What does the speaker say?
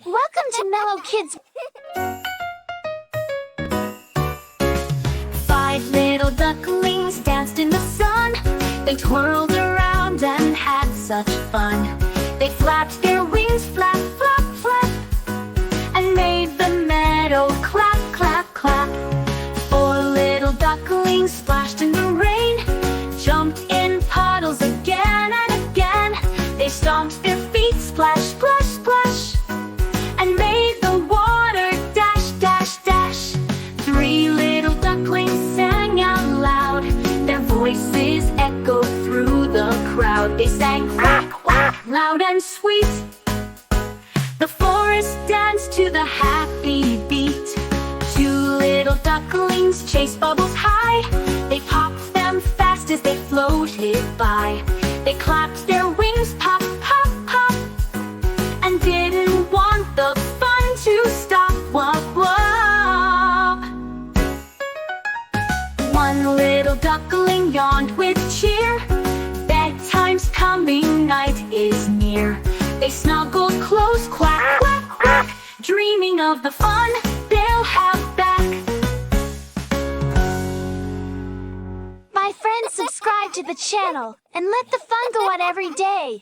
Welcome to Mellow Kids. 5 little ducklings danced in the sun. They twirled around and had such fun. They flapped their wings, flap, flap, flap, and made the meadow clap, clap, clap. 4 little ducklings splashed in the rain, jumped in puddles again and again. They stomped their feet, splash, splash, splash, and made the water dash, dash, dash. 3 little ducklings sang out loud. Their voices echoed through the crowd. They sang quack, quack, loud and sweet. The forest danced to the happy beat. 2 little ducklings chased bubbles high. They popped them fast as they floated by. They clapped their wings, pop, pop, pop, and didn't want the fun to stop. Wop, wop. 1 little duckling yawned with cheer. Bedtime's coming, night is near. They snuggled close, quack, quack, quack, dreaming of the fun they'll have back. My friends, subscribe to the channel and let the fun go on every day.